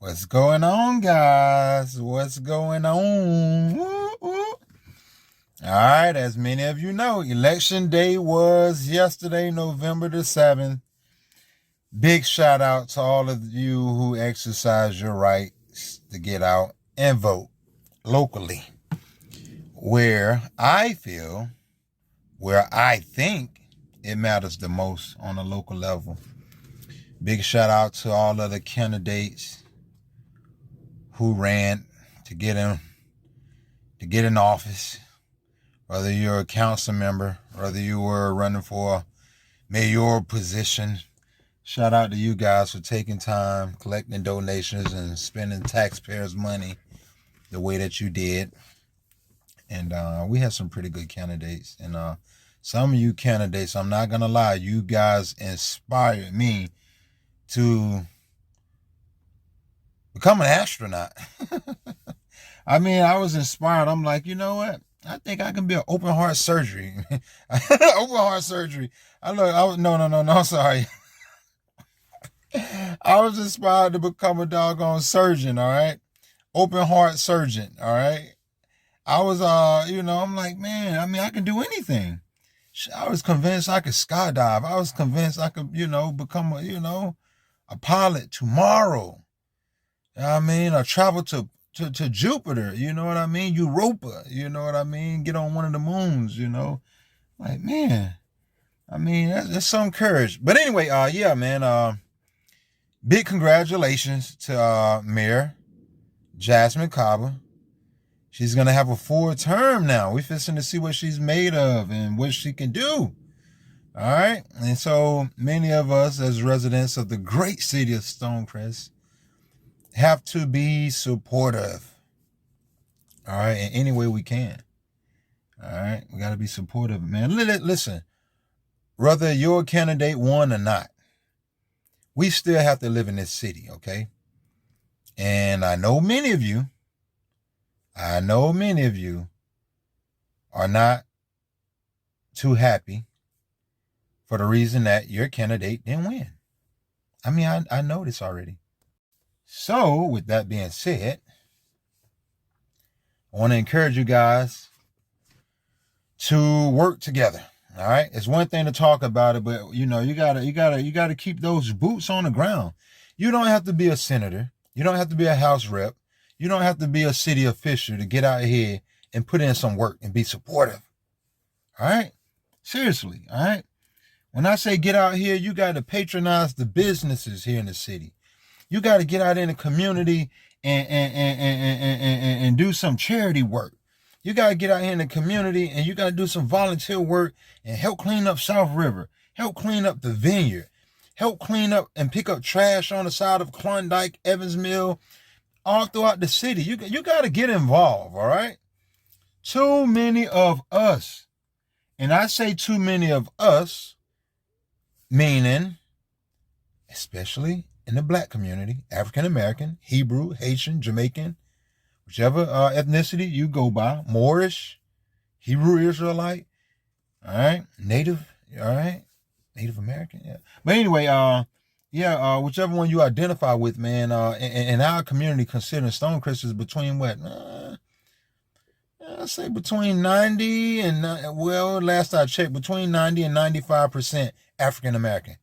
What's going on, guys? What's going on? Woo, woo. All right, as many of you know, Election Day was yesterday, November the 7th. Big shout out to all of you who exercise your rights to get out and vote locally. Where I think it matters the most on a local level. Big shout out to all of the candidates who ran to get in office, whether you're a council member, whether you were running for a mayoral position. Shout out to you guys for taking time, collecting donations, and spending taxpayers' money the way that you did. And we had some pretty good candidates. And some of you candidates, I'm not going to lie, you guys inspired me to become an astronaut. I mean, I was inspired. I'm like, you know what? I think I can be an open heart surgery. Open heart surgery. No, sorry. I was inspired to become a doggone surgeon, all right? Open heart surgeon, all right? I was, I'm like, man, I mean, I can do anything. I was convinced I could skydive. I was convinced I could, become a pilot tomorrow. I mean, I travel to Jupiter, you know what I mean? Europa, you know what I mean? Get on one of the moons, Like, man, I mean, that's some courage. But anyway, big congratulations to Mayor Jazzmin Cobble. She's going to have a full term now. We're fixing to see what she's made of and what she can do. All right? And so many of us as residents of the great city of Stonecrest have to be supportive. All right? In any way we can. All right? We got to be supportive, man. Listen, whether your candidate won or not, we still have to live in this city, okay? And I know many of you are not too happy for the reason that your candidate didn't win. I mean, I know this already. So, with that being said, I want to encourage you guys to work together. All right, it's one thing to talk about it, but you gotta keep those boots on the ground. You don't have to be a senator. You don't have to be a House rep. You don't have to be a city official to get out here and put in some work and be supportive. All right, seriously. All right. When I say get out here, you got to patronize the businesses here in the city. You got to get out in the community and do some charity work. You got to get out here in the community and you got to do some volunteer work and help clean up South River, help clean up the Vineyard, help clean up and pick up trash on the side of Klondike, Evans Mill, all throughout the city. You got to get involved, all right? Too many of us, and I say too many of us, meaning especially in the black community, African American, Hebrew, Haitian, Jamaican, whichever ethnicity you go by, Moorish, Hebrew Israelite, all right, Native, all right, Native American, yeah. But anyway, whichever one you identify with, man, in our community, considering Stonecrest is between what? I say between 90 and, last I checked, between 90 and 95% African American.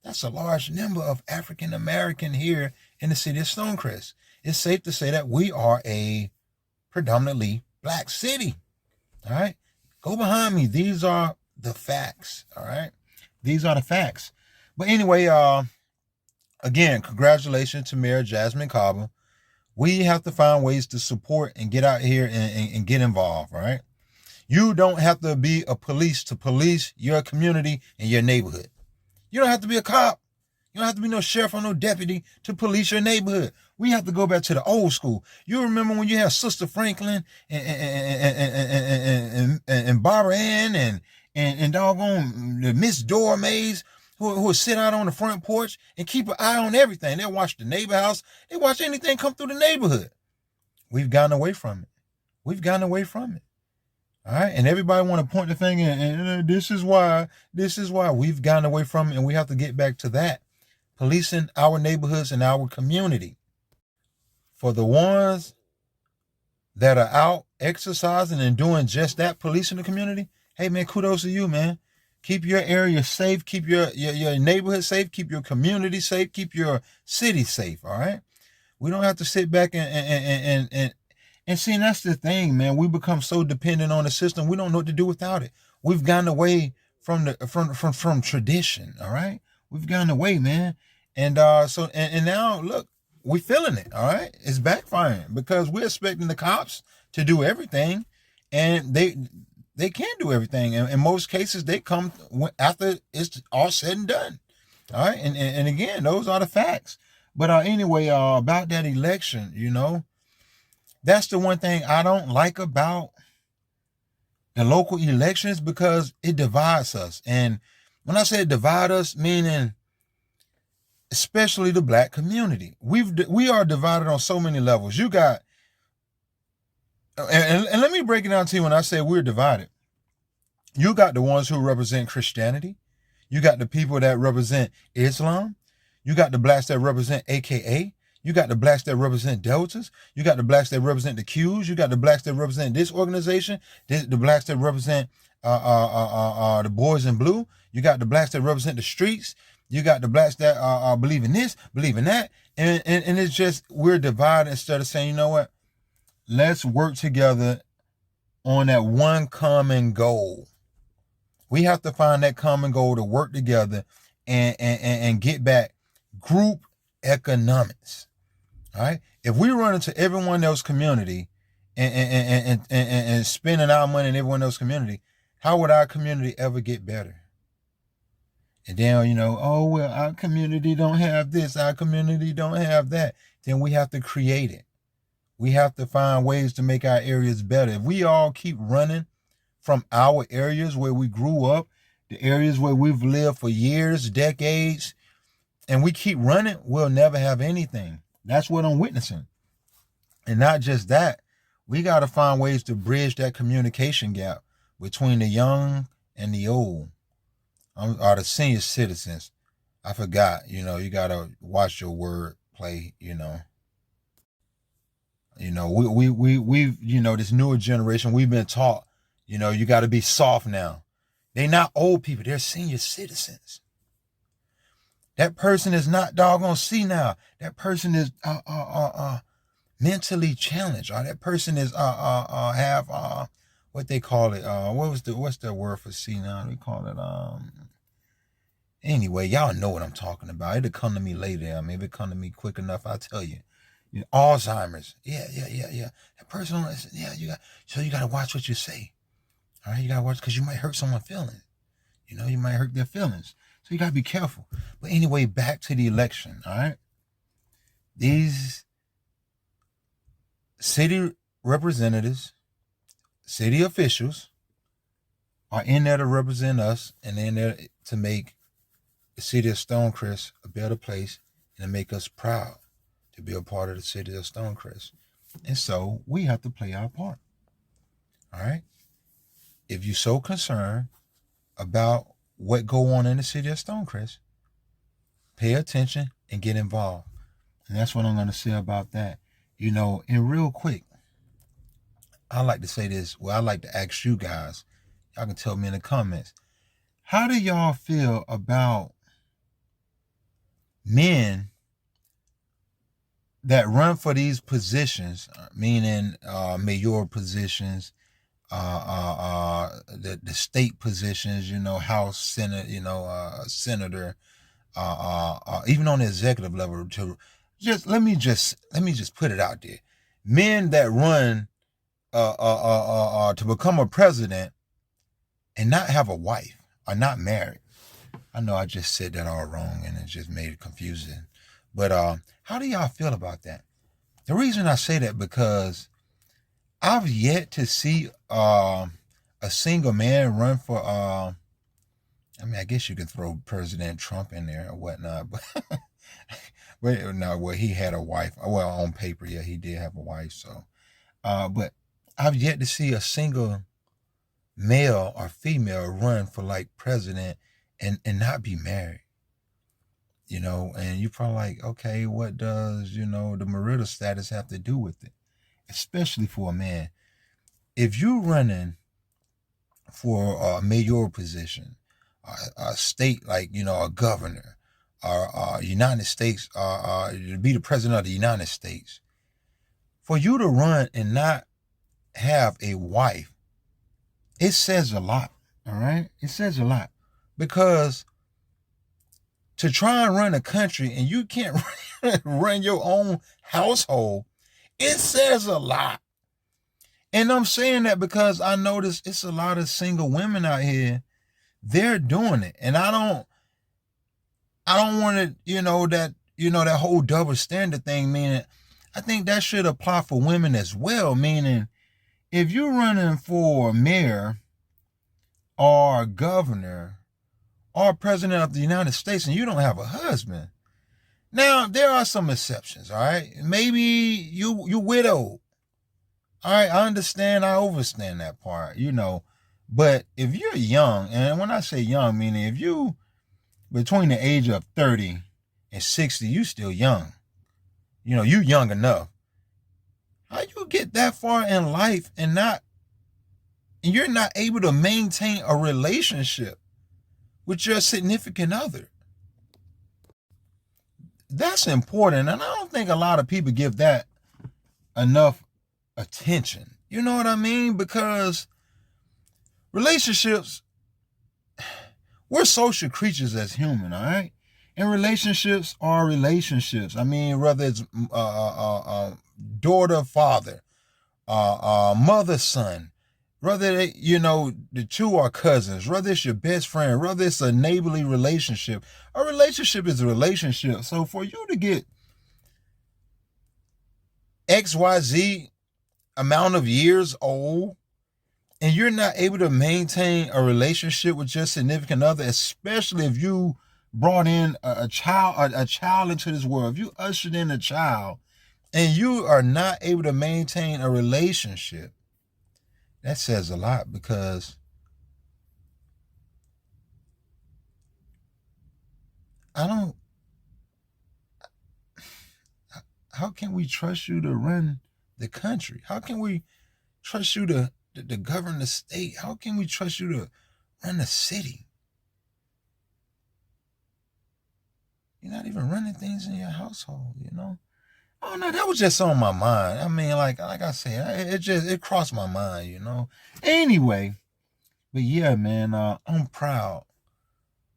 That's a large number of African American here in the city of Stonecrest. It's safe to say that we are a predominantly black city. All right. Go behind me. These are the facts. All right. These are the facts. But anyway, again, congratulations to Mayor Jazzmin Cobble. We have to find ways to support and get out here and get involved. All right. You don't have to be a police to police your community and your neighborhood. You don't have to be a cop. You don't have to be no sheriff or no deputy to police your neighborhood. We have to go back to the old school. You remember when you had Sister Franklin and Barbara Ann and doggone Miss Dora Mays who would sit out on the front porch and keep an eye on everything. They'll watch the neighbor house. They watch anything come through the neighborhood. We've gotten away from it. All right. And everybody want to point the finger and this is why we've gotten away from it. And we have to get back to that. Policing our neighborhoods and our community. for the ones that are out exercising and doing just that, policing the community, hey man, kudos to you, man. Keep your area safe, keep your neighborhood safe, keep your community safe, keep your city safe, all right? We don't have to sit back and see, and that's the thing, man. We become so dependent on the system, we don't know what to do without it. We've gotten away from from tradition, all right? We've gotten away, man. And and now look, we feeling it, all right? It's backfiring because we're expecting the cops to do everything, and they can't do everything. And in most cases, they come after it's all said and done, all right? And again, those are the facts. But anyway, about that election, that's the one thing I don't like about the local elections, because it divides us. And when I say divide us, meaning especially the black community, we are divided on so many levels. You got, and let me break it down to you. When I say we're divided, you got the ones who represent Christianity, you got the people that represent Islam, you got the blacks that represent AKA, you got the blacks that represent Deltas, you got the blacks that represent the Qs, you got the blacks that represent this organization, the blacks that represent the boys in blue, you got the blacks that represent the streets, you got the blacks that believe in this, believe in that, and it's just, we're divided instead of saying, you know what, let's work together on that one common goal. We have to find that common goal to work together and get back group economics. All right. If we run into everyone else's community and spending our money in everyone else's community, how would our community ever get better? And then, oh, well, our community don't have this, our community don't have that. Then we have to create it. We have to find ways to make our areas better. If we all keep running from our areas where we grew up, the areas where we've lived for years, decades, and we keep running, we'll never have anything. That's what I'm witnessing. And not just that, we got to find ways to bridge that communication gap between the young and the old, or the senior citizens. I forgot, you got to watch your word play, we've, this newer generation, we've been taught, you got to be soft now. They're not old people, they're senior citizens. That person is not doggone senile. That person is mentally challenged, or that person is have what they call it. What's the word for senile? We call it anyway, y'all know what I'm talking about. It'll come to me later. Maybe it'll come to me quick enough, I'll tell you. Alzheimer's. Yeah. That person, you gotta watch what you say. All right, you gotta watch, because you might hurt someone's feelings. You might hurt their feelings. So you gotta be careful. But anyway, back to the election, all right? These city representatives, city officials are in there to represent us, and they're in there to make the city of Stonecrest a better place and to make us proud to be a part of the city of Stonecrest. And so we have to play our part, all right? If you're so concerned about what go on in the city of Stonecrest, pay attention and get involved. And that's what I'm going to say about that. And real quick, I like to say this. Well, I like to ask you guys. Y'all can tell me in the comments. How do y'all feel about men that run for these positions, meaning mayor positions, the state positions, House, Senate, senator, even on the executive level? To let me just put it out there. Men that run to become a president and not have a wife, are not married. I know I just said that all wrong and it just made it confusing. But how do y'all feel about that? The reason I say that, because I've yet to see a single man run for, I guess you can throw President Trump in there or whatnot, but he had a wife. Well, on paper, yeah, he did have a wife. So, but I've yet to see a single male or female run for like president and not be married. And you probably like, okay, what does, the marital status have to do with it? Especially for a man. If you're running for a mayoral position, a state like, a governor, or United States, to be the president of the United States, for you to run and not have a wife, it says a lot, all right? It says a lot. Because to try and run a country and you can't run your own household, it says a lot. And I'm saying that because I notice it's a lot of single women out here. They're doing it. And I don't want to, that whole double standard thing, meaning I think that should apply for women as well. Meaning if you're running for mayor or governor or president of the United States and you don't have a husband, now there are some exceptions, all right? Maybe you widowed. All right, I understand, I understand that part, But if you're young, and when I say young, meaning if you between the age of 30 and 60, you still young. You young enough. How you get that far in life and you're not able to maintain a relationship with your significant other? That's important, and I don't think a lot of people give that enough attention. You know what I mean? Because relationships, we're social creatures as human, all right? And relationships are relationships. I mean, whether it's daughter, father, mother, son, whether the two are cousins, whether it's your best friend, whether it's a neighborly relationship, a relationship is a relationship. So for you to get XYZ amount of years old and you're not able to maintain a relationship with your significant other, especially if you brought in a child into this world, if you ushered in a child and you are not able to maintain a relationship, that says a lot. Because how can we trust you to run the country? How can we trust you to govern the state? How can we trust you to run the city? You're not even running things in your household, Oh no, that was just on my mind. I mean, like I said, it crossed my mind, Anyway, but yeah, man, I'm proud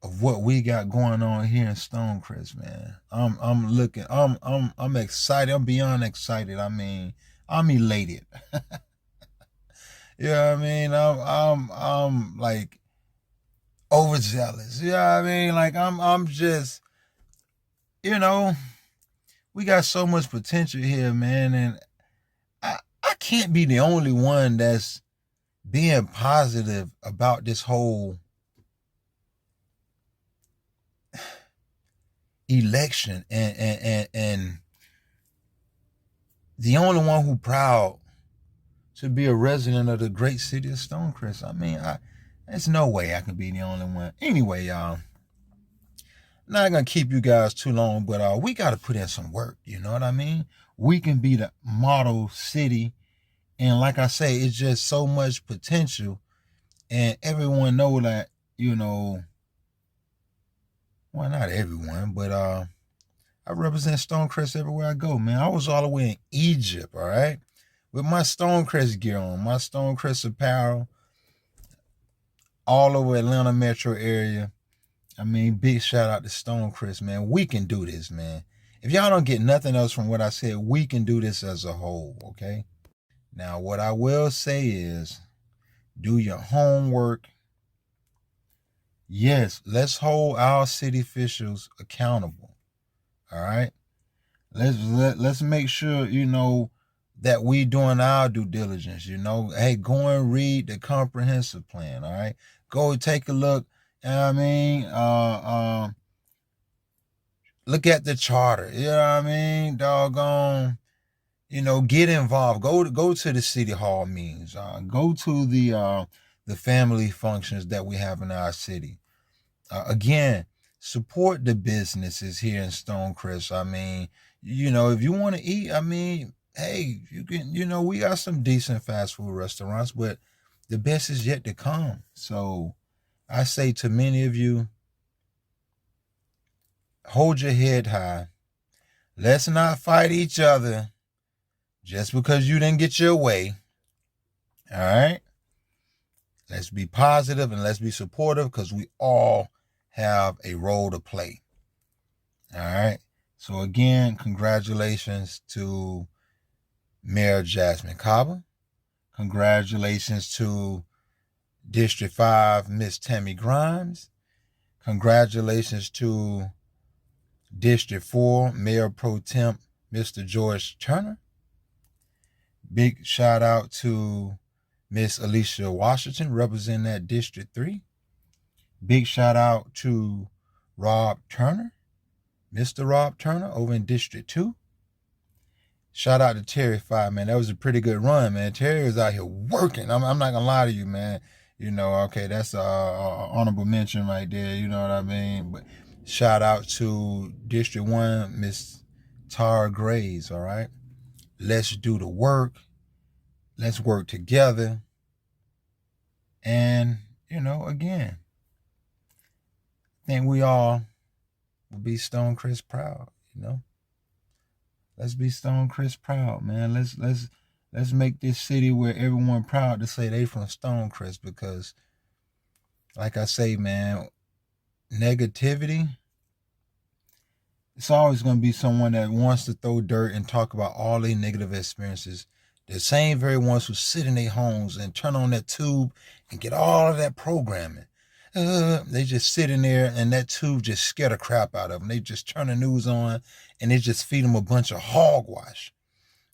of what we got going on here in Stonecrest, man. I'm excited. I'm beyond excited. I mean, I'm elated. You know what I mean? I'm like overzealous. You know what I mean? Like I'm just, we got so much potential here, man, and I can't be the only one that's being positive about this whole election, and the only one who proud to be a resident of the great city of Stonecrest. I mean, there's no way I can be the only one. Anyway, y'all, not gonna keep you guys too long, but we gotta put in some work. You know what I mean? We can be the model city, and like I say, it's just so much potential, and everyone know that. Well, not everyone, but I represent Stonecrest everywhere I go, man. I was all the way in Egypt, all right, with my Stonecrest gear on, my Stonecrest apparel, all over Atlanta metro area. I mean, big shout out to Stonecrest, man. We can do this, man. If y'all don't get nothing else from what I said, we can do this as a whole, okay? Now, what I will say is, do your homework. Yes, let's hold our city officials accountable. All right? Let's make sure, that we doing our due diligence, Hey, go and read the comprehensive plan, all right? Go take a look, look at the charter, doggone, get involved. Go to the city hall meetings. Go to the family functions that we have in our city. Again, support the businesses here in Stonecrest. I mean, if you want to eat, I mean, hey, you can, we got some decent fast food restaurants, but the best is yet to come. So I say to many of you, hold your head high. Let's not fight each other just because you didn't get your way. All right? Let's be positive and let's be supportive because we all have a role to play. All right? So again, congratulations to Mayor Jazzmin Cobble. Congratulations to District 5, Miss Tammy Grimes. Congratulations to District 4, Mayor Pro Temp, Mr. George Turner. Big shout out to Miss Alicia Washington, representing that District 3. Big shout out to Rob Turner, Mr. Rob Turner, over in District 2. Shout out to Terry 5, man. That was a pretty good run, man. Terry was out here working. I'm not going to lie to you, man. Okay, that's a honorable mention right there. You know what I mean? But shout out to District 1, Miss Tara Graves, all right? Let's do the work. Let's work together. And, again, I think we all will be Stonecrest proud, Let's be Stonecrest proud, man. Let's make this city where everyone proud to say they from Stonecrest, because, like I say, man, negativity, it's always going to be someone that wants to throw dirt and talk about all their negative experiences. The same very ones who sit in their homes and turn on that tube and get all of that programming. They just sit in there and that tube just scare the crap out of them. They just turn the news on and they just feed them a bunch of hogwash.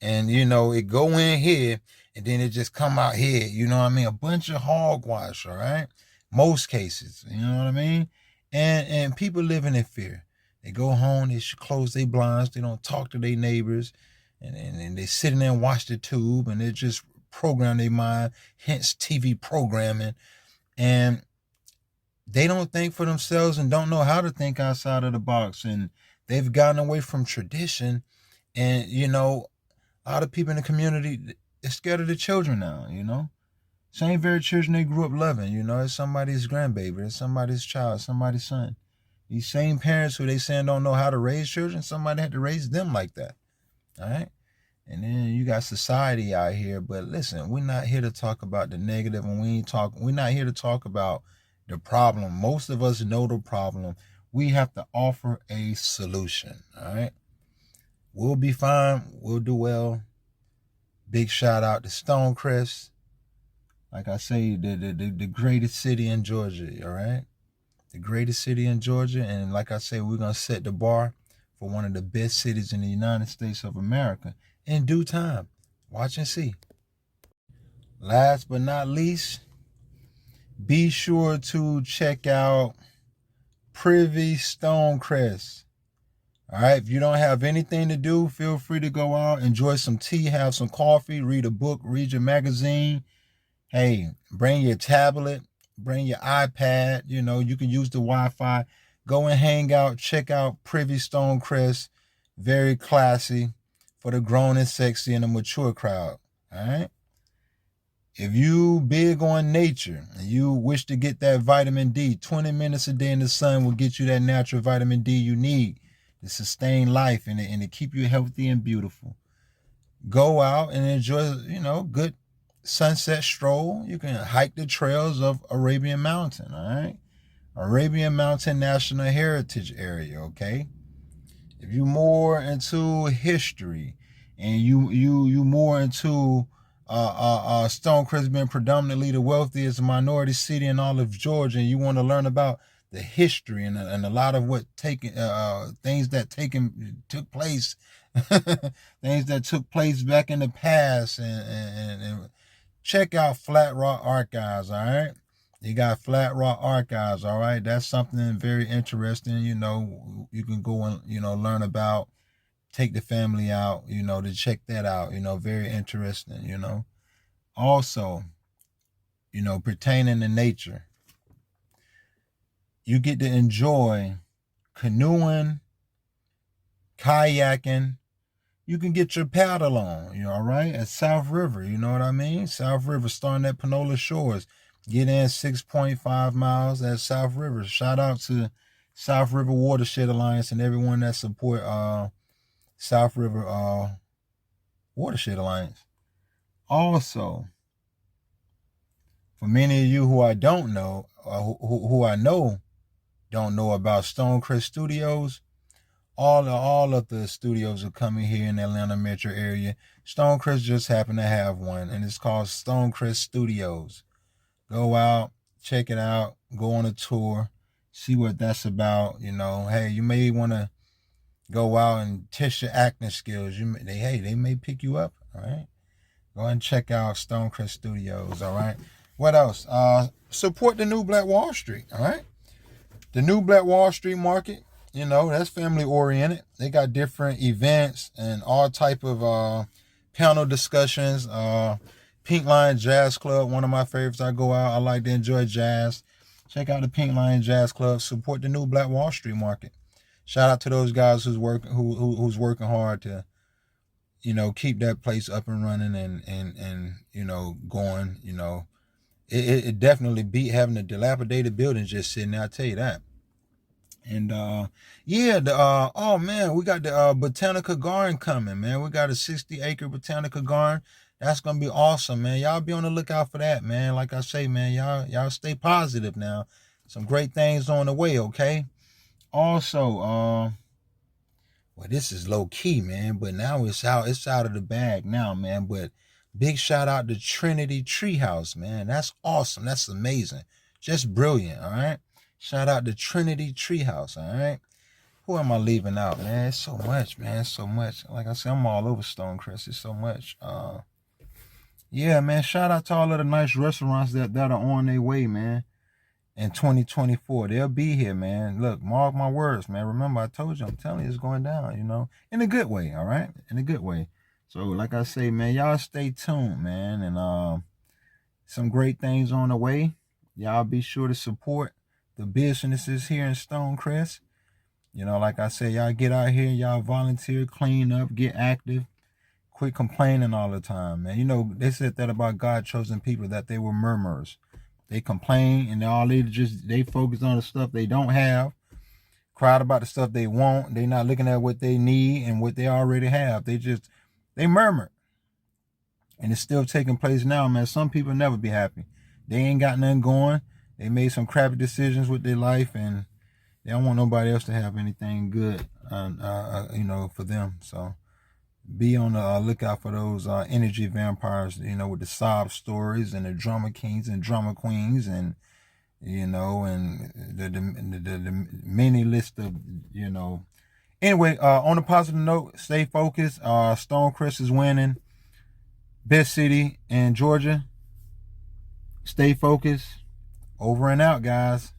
And, it go in here and then it just come out here. You know what I mean? A bunch of hogwash, all right? Most cases, you know what I mean? And people living in fear. They go home, they should close their blinds, they don't talk to their neighbors, and they sit in there and watch the tube, and they just program their mind, hence TV programming. And they don't think for themselves and don't know how to think outside of the box. And they've gotten away from tradition. And, a lot of people in the community are scared of the children now, Same very children they grew up loving, it's somebody's grandbaby, it's somebody's child, somebody's son. These same parents who they saying don't know how to raise children, somebody had to raise them like that. All right? And then you got society out here. But listen, we're not here to talk about the negative, and we're not here to talk about the problem. Most of us know the problem. We have to offer a solution. All right? We'll be fine. We'll do well. Big shout out to Stonecrest. Like I say, the greatest city in Georgia, all right? The greatest city in Georgia. And like I say, we're going to set the bar for one of the best cities in the United States of America in due time. Watch and see. Last but not least, be sure to check out Privy Stonecrest. All right, if you don't have anything to do, feel free to go out, enjoy some tea, have some coffee, read a book, read your magazine. Hey, bring your tablet, bring your iPad, you can use the Wi-Fi. Go and hang out, check out Privy Stonecrest. Very classy for the grown and sexy and the mature crowd. All right? If you big on nature and you wish to get that vitamin D, 20 minutes a day in the sun will get you that natural vitamin D you need to sustain life and to keep you healthy and beautiful. Go out and enjoy, good sunset stroll. You can hike the trails of Arabian Mountain, all right? Arabian Mountain National Heritage Area, okay? If you more into history and you more into Stonecrest being predominantly the wealthiest minority city in all of Georgia, and you want to learn about the history and a lot of what things that took place, things that took place back in the past, and check out Flat Rock Archives, all right? You got Flat Rock Archives, all right? That's something very interesting, you can go and, learn about, take the family out, to check that out, very interesting, Also, pertaining to nature, you get to enjoy canoeing, kayaking. You can get your paddle on, you know, all right, at South River, you know what I mean? South River, starting at Panola Shores. Get in 6.5 miles at South River. Shout out to South River Watershed Alliance and everyone that support South River Watershed Alliance. Also, for many of you who I don't know, who I know don't know about Stonecrest Studios, all of the studios are coming here in the Atlanta metro area. Stonecrest just happened to have one, and it's called Stonecrest Studios. Go out, check it out, go on a tour, see what that's about. You know, hey, you may want to go out and test your acting skills. They may pick you up. All right, go ahead and check out Stonecrest Studios. All right, what else? Support the New Black Wall Street. All right, the New Black Wall Street market. You know, that's family oriented. They got different events and all type of panel discussions. Pink Lion Jazz Club, one of my favorites. I go out. I like to enjoy jazz. Check out the Pink Lion Jazz Club. Support the New Black Wall Street market. Shout out to those guys who's working hard to, you know, keep that place up and running and you know, going. You know, it definitely beat having a dilapidated building just sitting there. I tell you that. And yeah, oh man, we got the Botanical Garden coming, man. We got a 60-acre Botanical Garden. That's gonna be awesome, man. Y'all be on the lookout for that, man. Like I say, man, y'all stay positive now. Some great things on the way, okay? Also, well, this is low key, man, but now it's out of the bag now, man. But big shout out to Trinity Treehouse, man. That's awesome. That's amazing. Just brilliant, all right? Shout out to Trinity Treehouse, all right? Who am I leaving out, man? It's so much, man. It's so much. Like I said, I'm all over Stonecrest. It's so much. Yeah, man, shout out to all of the nice restaurants that are on their way, man. In 2024, they'll be here, man. Look, mark my words, man. Remember, I told you, I'm telling you, it's going down, you know, in a good way, all right? In a good way. So, like I say, man, y'all stay tuned, man, and some great things on the way. Y'all be sure to support the businesses here in Stonecrest. You know, like I said, y'all get out here, y'all volunteer, clean up, get active. Quit complaining all the time, man. You know, they said that about God chosen people, that they were murmurers. They complain and they focus on the stuff they don't have, cried about the stuff they want. They not looking at what they need and what they already have. They murmur. And it's still taking place now, man. Some people never be happy. They ain't got nothing going. They made some crappy decisions with their life, and they don't want nobody else to have anything good, you know, for them. So be on the lookout for those energy vampires, you know, with the sob stories and the drama kings and drama queens, and you know, and the many list of, you know. Anyway, on a positive note, stay focused. Stonecrest is winning. Best city in Georgia. Stay focused. Over and out, guys.